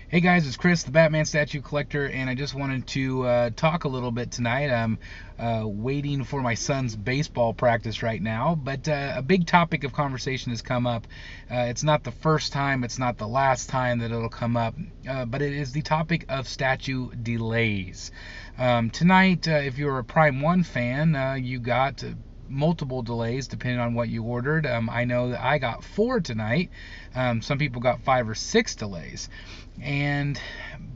Hey guys, it's Chris, the Batman Statue Collector, and I just wanted to talk a little bit tonight. I'm waiting for my son's baseball practice right now, but a big topic of conversation has come up. It's not the first time, it's not the last time that it'll come up, but it is the topic of statue delays. Tonight, if you're a Prime 1 fan, you got multiple delays depending on what you ordered. I know that I got 4 tonight. Some people got 5 or 6 delays. And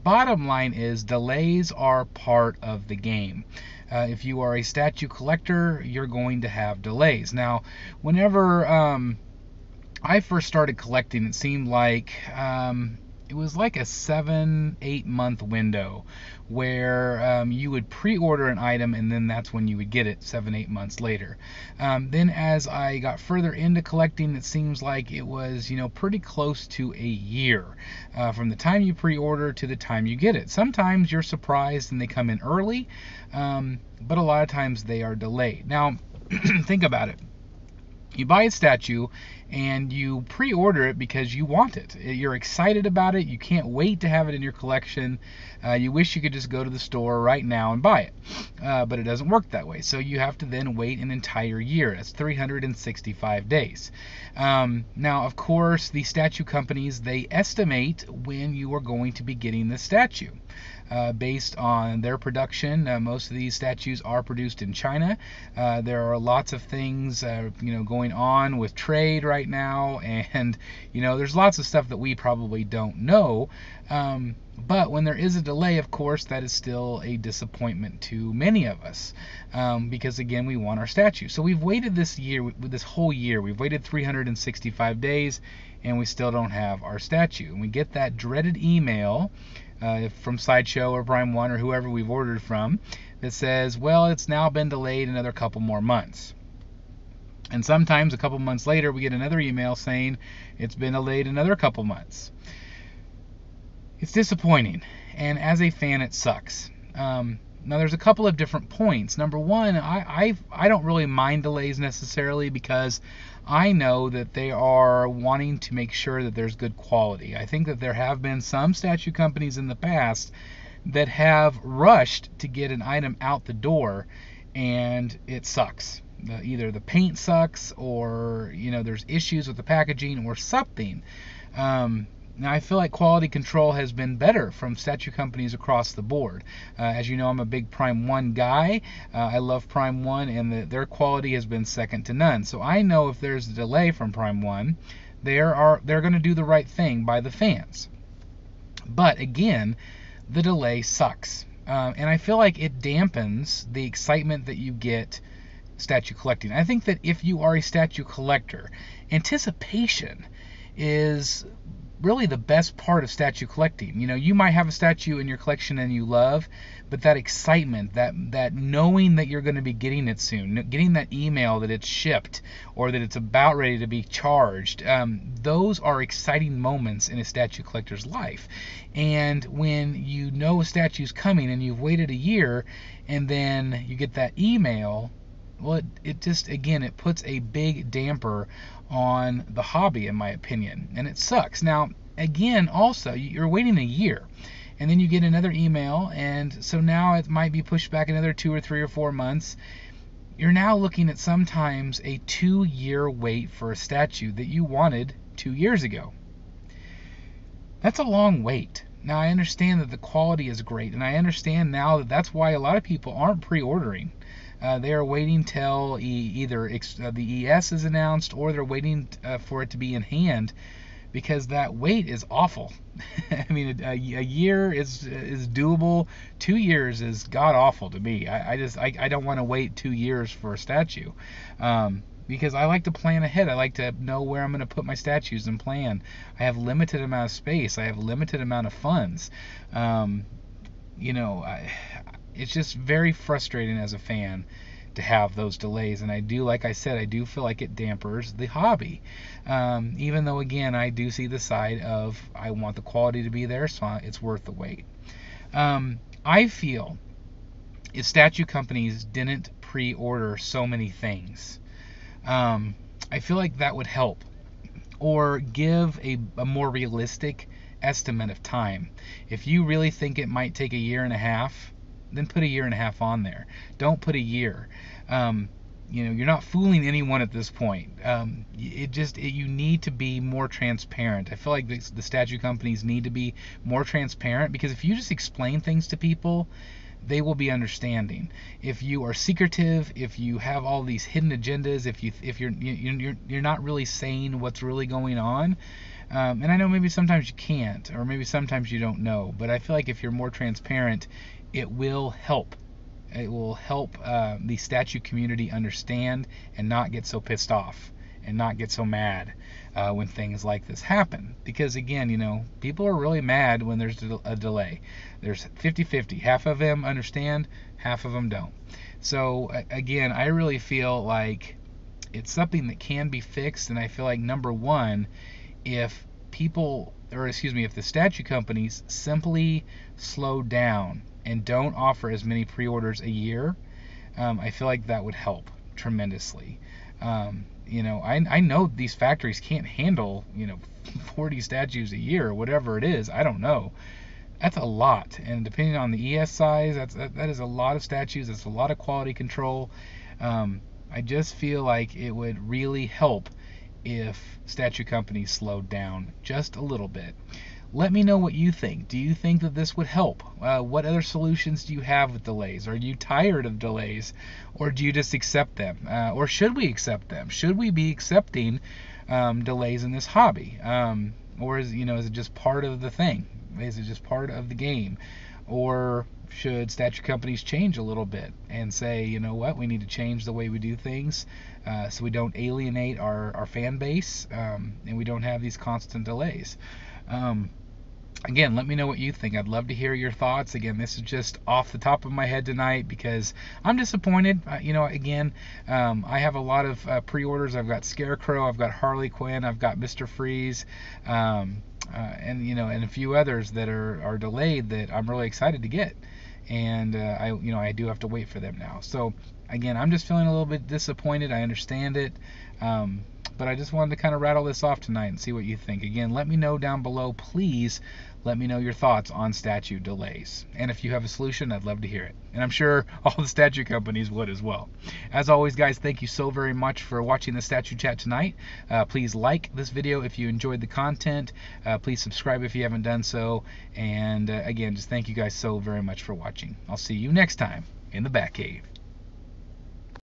bottom line is, delays are part of the game. If you are a statue collector, you're going to have delays. Now, whenever I first started collecting, it seemed like it was like a 7-8 month window where you would pre-order an item and then that's when you would get it 7-8 months later. Then as I got further into collecting, it seems like it was pretty close to a year from the time you pre-order to the time you get it. Sometimes you're surprised and they come in early, but a lot of times they are delayed. Now think about it. You buy a statue and you pre-order it because you want it. You're excited about it. You can't wait to have it in your collection. You wish you could just go to the store right now and buy it. But it doesn't work that way. So you have to then wait an entire year. That's 365 days. Now, of course, the statue companies, they estimate when you are going to be getting the statue. Based on their production. Most of these statues are produced in China. There are lots of things going on with trade right now, and there's lots of stuff that we probably don't know. But when there is a delay, of course, that is still a disappointment to many of us, because again, we want our statue. So we've waited this whole year. We've waited 365 days, and we still don't have our statue. And we get that dreaded email from Sideshow or Prime 1 or whoever we've ordered from that says, well, it's now been delayed another couple more months. And sometimes a couple months later, we get another email saying it's been delayed another couple months. It's disappointing, and as a fan, it sucks. Now, there's a couple of different points. Number one, I don't really mind delays necessarily because I know that they are wanting to make sure that there's good quality. I think that there have been some statue companies in the past that have rushed to get an item out the door, and it sucks. Either the paint sucks, or there's issues with the packaging or something. Now, I feel like quality control has been better from statue companies across the board. As you know, I'm a big Prime 1 guy. I love Prime 1, and their quality has been second to none. So I know if there's a delay from Prime 1, they're going to do the right thing by the fans. But again, the delay sucks. And I feel like it dampens the excitement that you get statue collecting. I think that if you are a statue collector, anticipation is really the best part of statue collecting. You might have a statue in your collection and you love, but that excitement, that knowing that you're going to be getting it soon, getting that email that it's shipped or that it's about ready to be charged, those are exciting moments in a statue collector's life. And when you know a statue's coming and you've waited a year and then you get that email, well, it just, again, it puts a big damper on the hobby, in my opinion, and it sucks. Now, again, also, you're waiting a year, and then you get another email, and so now it might be pushed back another 2 or 3 or 4 months. You're now looking at sometimes a 2-year wait for a statue that you wanted 2 years ago. That's a long wait. Now, I understand that the quality is great, and I understand now that that's why a lot of people aren't pre-ordering. They are waiting till either the ES is announced, or they're waiting for it to be in hand, because that wait is awful. I mean, a year is doable. 2 years is god awful to me. I don't want to wait 2 years for a statue, because I like to plan ahead. I like to know where I'm going to put my statues and plan. I have limited amount of space. I have limited amount of funds. It's just very frustrating as a fan to have those delays, and I do, like I said, I do feel like it dampers the hobby, even though, again, I do see the side of I want the quality to be there, so it's worth the wait. I feel if statue companies didn't pre-order so many things, I feel like that would help. or give a more realistic estimate of time. If you really think it might take a year and a half, then put a year and a half on there. Don't put a year. You're not fooling anyone at this point. You need to be more transparent. I feel like the statue companies need to be more transparent, because if you just explain things to people, they will be understanding. If you are secretive, if you have all these hidden agendas, if you're not really saying what's really going on, and I know maybe sometimes you can't, or maybe sometimes you don't know, but I feel like if you're more transparent, it will help. It will help the statue community understand and not get so pissed off and not get so mad when things like this happen. Because again, people are really mad when there's a delay. There's 50-50. Half of them understand, half of them don't. So again, I really feel like it's something that can be fixed, and I feel like, number one, if the statue companies simply slow down and don't offer as many pre-orders a year, I feel like that would help tremendously. I know these factories can't handle 40 statues a year or whatever it is. I don't know. That's a lot, and depending on the ES size, that is a lot of statues. That's a lot of quality control. I just feel like it would really help if statue companies slowed down just a little bit. Let me know what you think. Do you think that this would help? What other solutions do you have with delays? Are you tired of delays, or do you just accept them? Or should we accept them? Should we be accepting delays in this hobby? Or is it just part of the thing? Is it just part of the game? Or should statue companies change a little bit and say, you know what, we need to change the way we do things so we don't alienate our fan base, and we don't have these constant delays? Again, let me know what you think. I'd love to hear your thoughts. Again, this is just off the top of my head tonight because I'm disappointed. I have a lot of pre-orders. I've got Scarecrow, I've got Harley Quinn, I've got Mr. Freeze, and a few others that are delayed that I'm really excited to get. And I do have to wait for them now. So again, I'm just feeling a little bit disappointed. I understand it. But I just wanted to kind of rattle this off tonight and see what you think. Again, let me know down below. Please let me know your thoughts on statue delays. And if you have a solution, I'd love to hear it. And I'm sure all the statue companies would as well. As always, guys, thank you so very much for watching the Statue Chat tonight. Please like this video if you enjoyed the content. Please subscribe if you haven't done so. And again, just thank you guys so very much for watching. I'll see you next time in the Batcave.